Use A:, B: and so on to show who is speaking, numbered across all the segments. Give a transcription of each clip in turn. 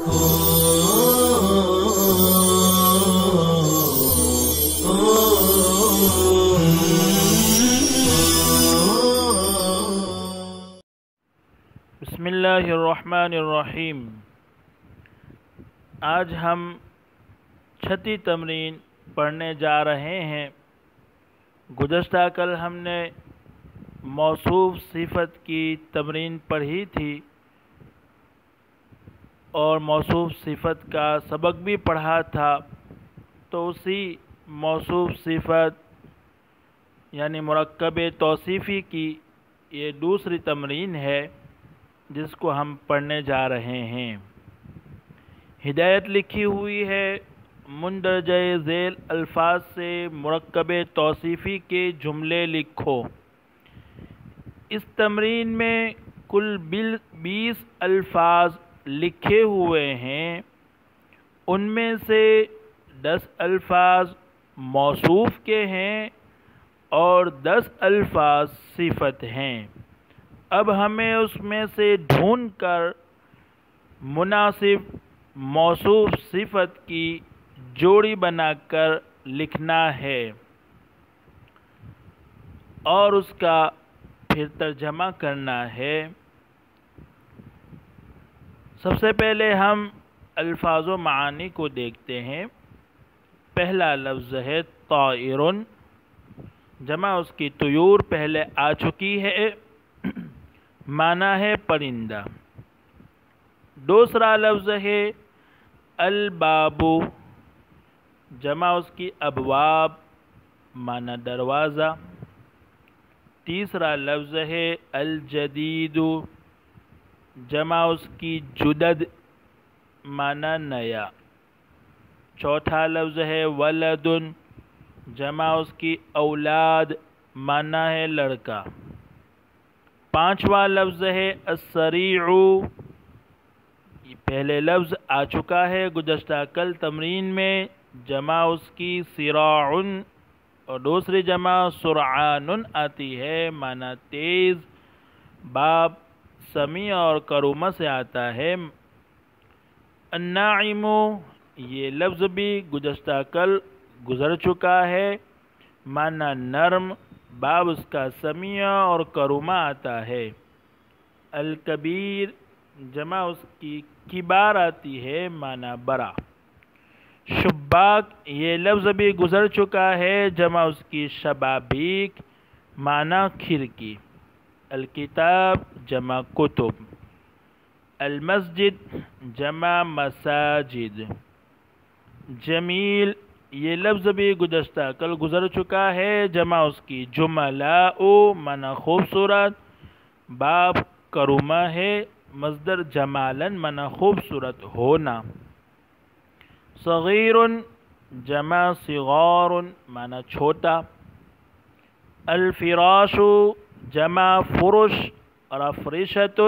A: بسم اللہ الرحمن الرحیم۔ آج ہم چھٹی تمرین پڑھنے جا رہے ہیں۔ گزشتہ کل ہم نے موصوف صفت کی تمرین پڑھی تھی اور موصوف صفت کا سبق بھی پڑھا تھا، تو اسی موصوف صفت یعنی مرکب توصیفی کی یہ دوسری تمرین ہے جس کو ہم پڑھنے جا رہے ہیں۔ ہدایت لکھی ہوئی ہے، مندرجہ ذیل الفاظ سے مرکب توصیفی کے جملے لکھو۔ اس تمرین میں کل 20 الفاظ لکھے ہوئے ہیں، ان میں سے 10 الفاظ موصوف کے ہیں اور 10 الفاظ صفت ہیں۔ اب ہمیں اس میں سے ڈھونڈ کر مناسب موصوف صفت کی جوڑی بنا کر لکھنا ہے اور اس کا پھر ترجمہ کرنا ہے۔ سب سے پہلے ہم الفاظ و معانی کو دیکھتے ہیں۔ پہلا لفظ ہے طائر، جمع اس کی طیور پہلے آ چکی ہے، معنی ہے پرندہ۔ دوسرا لفظ ہے الباب، جمع اس کی ابواب، معنی دروازہ۔ تیسرا لفظ ہے الجدید، جمع اس کی جدد، معنی نیا۔ چوتھا لفظ ہے ولد، جمع اس کی اولاد، معنی ہے لڑکا۔ پانچواں لفظ ہے السریع، پہلے لفظ آ چکا ہے گزشتہ کل تمرین میں، جمع اس کی سراع اور دوسری جمع سرعان آتی ہے، معنی تیز۔ باب سمیع اور کرومہ سے آتا ہے۔ الناعم، یہ لفظ بھی گزشتہ کل گزر چکا ہے، معنی نرم۔ باب اس کا سمیع اور کرومہ آتا ہے۔ الکبیر، جمع اس کی کبار آتی ہے، معنی بڑا۔ شباک، یہ لفظ بھی گزر چکا ہے، جمع اس کی شبابیک، معنی کھڑکی۔ الکتاب، جمع کتب۔ المسجد، جمع مساجد۔ جمیل، یہ لفظ بھی گزشتہ کل گزر چکا ہے، جمع اس کی جملاء، معنی خوبصورت۔ باب کرومہ ہے، مصدر جمالا، معنی خوبصورت ہونا۔ صغیر، جمع صغار، معنی چھوٹا۔ الفراش، جمع فرش اور افرشۃ،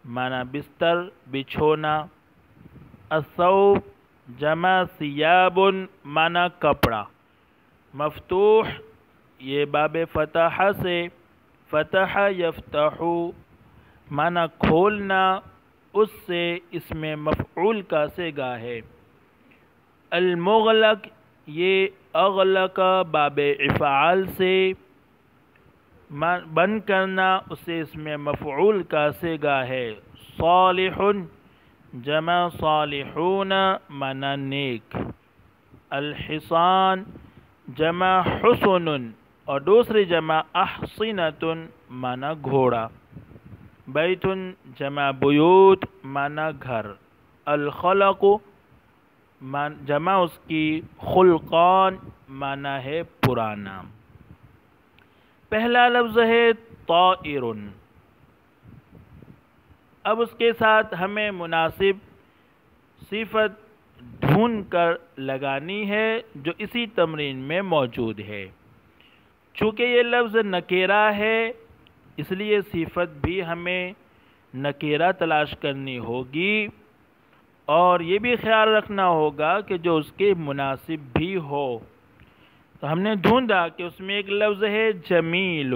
A: معنی بستر، بچھونا۔ الثوب، جمع ثیاب، معنی کپڑا۔ مفتوح، یہ باب فتح سے فتح یفتح، معنی کھولنا، اس سے اسم مفعول کا صیغہ ہے۔ المغلق، یہ اغلق باب افعال سے بند کرنا، اس سے اسم مفعول کا صیغہ ہے۔ صالح، جمع صالحون، معنی نیک۔ الحصان، جمع حصن اور دوسری جمع احصنۃ، معنی گھوڑا۔ بیت، جمع بیوت، معنی گھر۔ الخلق، جمع اس کی خلقان، معنی ہے پرانا۔ پہلا لفظ ہے طائر۔ اب اس کے ساتھ ہمیں مناسب صفت ڈھونڈ کر لگانی ہے جو اسی تمرین میں موجود ہے۔ چونکہ یہ لفظ نکیرہ ہے، اس لیے صفت بھی ہمیں نکیرہ تلاش کرنی ہوگی اور یہ بھی خیال رکھنا ہوگا کہ جو اس کے مناسب بھی ہو۔ تو ہم نے ڈھونڈا کہ اس میں ایک لفظ ہے جمیل،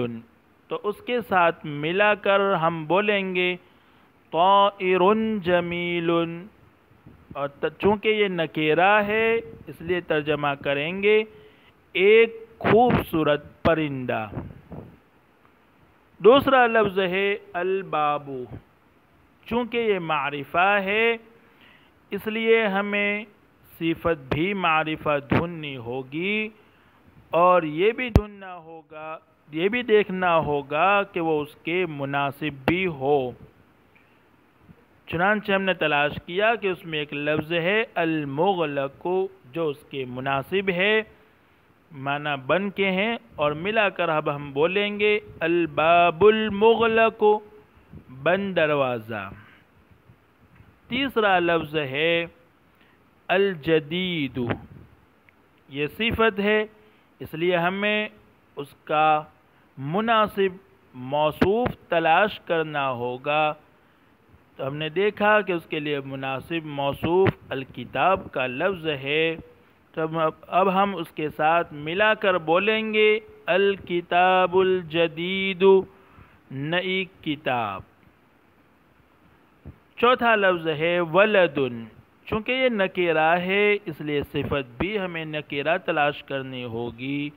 A: تو اس کے ساتھ ملا کر ہم بولیں گے طائر جمیل، اور چونکہ یہ نکیرہ ہے اس لیے ترجمہ کریں گے ایک خوبصورت پرندہ۔ دوسرا لفظ ہے الباب، چونکہ یہ معرفہ ہے اس لیے ہمیں صفت بھی معرفہ ڈھونڈنی ہوگی، اور یہ بھی ڈھونڈنا ہوگا، یہ بھی دیکھنا ہوگا کہ وہ اس کے مناسب بھی ہو۔ چنانچہ ہم نے تلاش کیا کہ اس میں ایک لفظ ہے المغلق جو اس کے مناسب ہے، معنی بن کے ہیں، اور ملا کر اب ہم بولیں گے الباب المغلق، بند دروازہ۔ تیسرا لفظ ہے الجدید، یہ صفت ہے اس لیے ہمیں اس کا مناسب موصوف تلاش کرنا ہوگا۔ تو ہم نے دیکھا کہ اس کے لیے مناسب موصوف الکتاب کا لفظ ہے، تو اب ہم اس کے ساتھ ملا کر بولیں گے الکتاب الجدید، نئی کتاب۔ چوتھا لفظ ہے ولد، چونکہ یہ نکیرہ ہے اس لیے صفت بھی ہمیں نکیرہ تلاش کرنی ہوگی،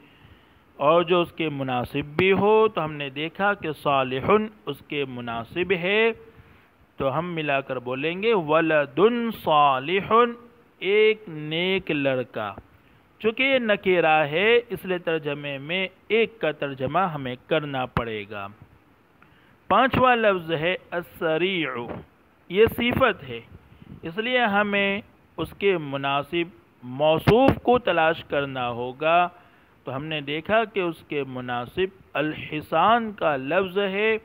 A: اور جو اس کے مناسب بھی ہو۔ تو ہم نے دیکھا کہ صالح اس کے مناسب ہے، تو ہم ملا کر بولیں گے ولد صالح، ایک نیک لڑکا۔ چونکہ یہ نکیرہ ہے اس لیے ترجمے میں ایک کا ترجمہ ہمیں کرنا پڑے گا۔ پانچواں لفظ ہے السریع، یہ صفت ہے اس لیے ہمیں اس کے مناسب موصوف کو تلاش کرنا ہوگا۔ تو ہم نے دیکھا کہ اس کے مناسب الحصان کا لفظ ہے،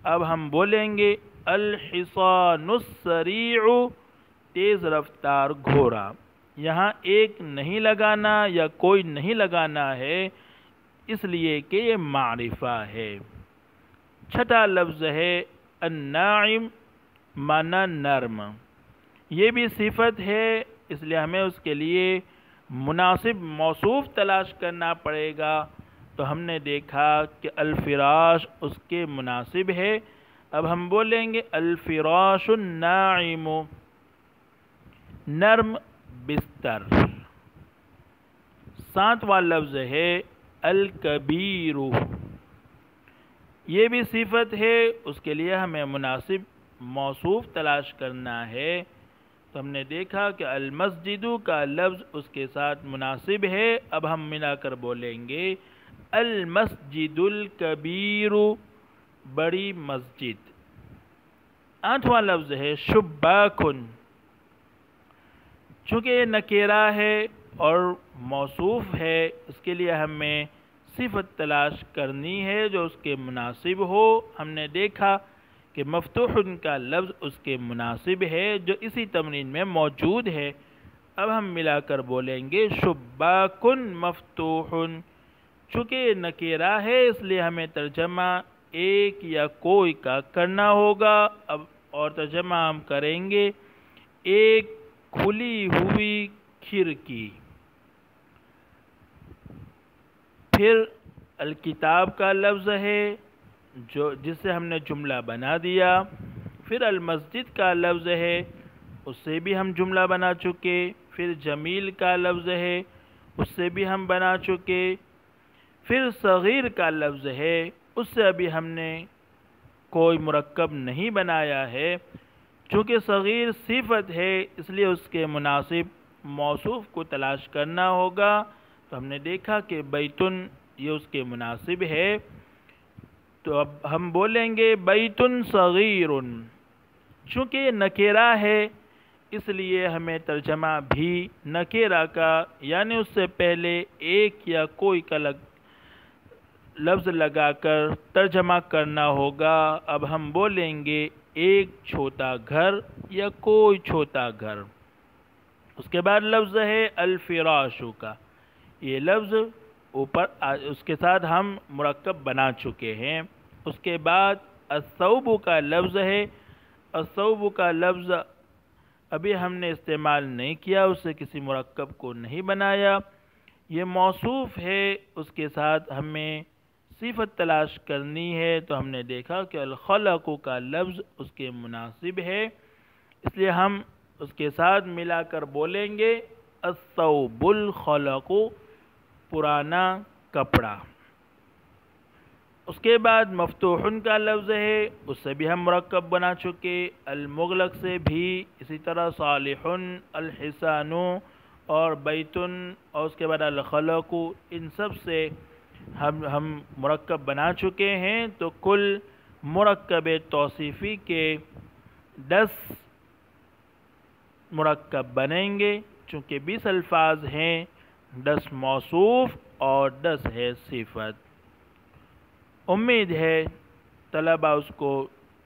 A: اب ہم بولیں گے الحصان السریع، تیز رفتار گھوڑا۔ یہاں ایک نہیں لگانا یا کوئی نہیں لگانا ہے اس لیے کہ یہ معرفہ ہے۔ چھٹا لفظ ہے الناعم، معنی نرم، یہ بھی صفت ہے اس لیے ہمیں اس کے لیے مناسب موصوف تلاش کرنا پڑے گا۔ تو ہم نے دیکھا کہ الفراش اس کے مناسب ہے، اب ہم بولیں گے الفراش الناعم، نرم بستر۔ ساتواں لفظ ہے الکبیر، یہ بھی صفت ہے اس کے لیے ہمیں مناسب موصوف تلاش کرنا ہے۔ تو ہم نے دیکھا کہ المسجد کا لفظ اس کے ساتھ مناسب ہے، اب ہم ملا کر بولیں گے المسجد الکبیر، بڑی مسجد۔ آٹھواں لفظ ہے شباک، چونکہ یہ نکیرہ ہے اور موصوف ہے اس کے لیے ہمیں صفت تلاش کرنی ہے جو اس کے مناسب ہو۔ ہم نے دیکھا کہ مفتوح کا لفظ اس کے مناسب ہے جو اسی تمرین میں موجود ہے، اب ہم ملا کر بولیں گے شباک مفتوح، چونکہ یہ نکیرہ ہے اس لیے ہمیں ترجمہ ایک یا کوئی کا کرنا ہوگا، اور ترجمہ ہم کریں گے ایک کھلی ہوئی کھڑکی۔ پھر الکتاب کا لفظ ہے جس سے ہم نے جملہ بنا دیا، پھر المسجد کا لفظ ہے اس سے بھی ہم جملہ بنا چکے، پھر جمیل کا لفظ ہے اس سے بھی ہم بنا چکے، پھر صغیر کا لفظ ہے اس سے ابھی ہم نے کوئی مرکب نہیں بنایا ہے، چونکہ صغیر صفت ہے اس لیے اس کے مناسب موصوف کو تلاش کرنا ہوگا۔ تو ہم نے دیکھا کہ بیتن یہ اس کے مناسب ہے، تو اب ہم بولیں گے بیتن صغیر، چونکہ یہ نکیرہ ہے اس لیے ہمیں ترجمہ بھی نکیرہ کا یعنی اس سے پہلے ایک یا کوئی کا لفظ لگا کر ترجمہ کرنا ہوگا۔ اب ہم بولیں گے ایک چھوٹا گھر یا کوئی چھوٹا گھر۔ اس کے بعد لفظ ہے الفراش کا، یہ لفظ اوپر اس کے ساتھ ہم مرکب بنا چکے ہیں۔ اس کے بعد الثوب کا لفظ ہے، الثوب کا لفظ ابھی ہم نے استعمال نہیں کیا، اس سے کسی مرکب کو نہیں بنایا، یہ موصوف ہے اس کے ساتھ ہمیں صفت تلاش کرنی ہے۔ تو ہم نے دیکھا کہ الخلق کا لفظ اس کے مناسب ہے اس لیے ہم اس کے ساتھ ملا کر بولیں گے الثوب الخلق، پرانا کپڑا۔ اس کے بعد مفتوحن کا لفظ ہے، اس سے بھی ہم مرکب بنا چکے، المغلق سے بھی اسی طرح، صالحن، الحسان اور بیتن، اور اس کے بعد الخلق، ان سب سے ہم مرکب بنا چکے ہیں۔ تو کل مرکب توصیفی کے 10 مرکب بنیں گے، چونکہ 20 الفاظ ہیں، 10 موصوف اور 10 ہے صفت۔ امید ہے طلبہ اس کو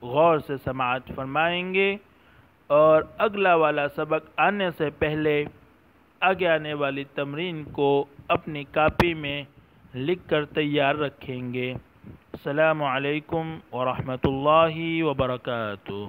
A: غور سے سماعت فرمائیں گے اور اگلا والا سبق آنے سے پہلے آگے آنے والی تمرین کو اپنی کاپی میں لکھ کر تیار رکھیں گے۔ السلام علیکم ورحمۃ اللہ وبرکاتہ۔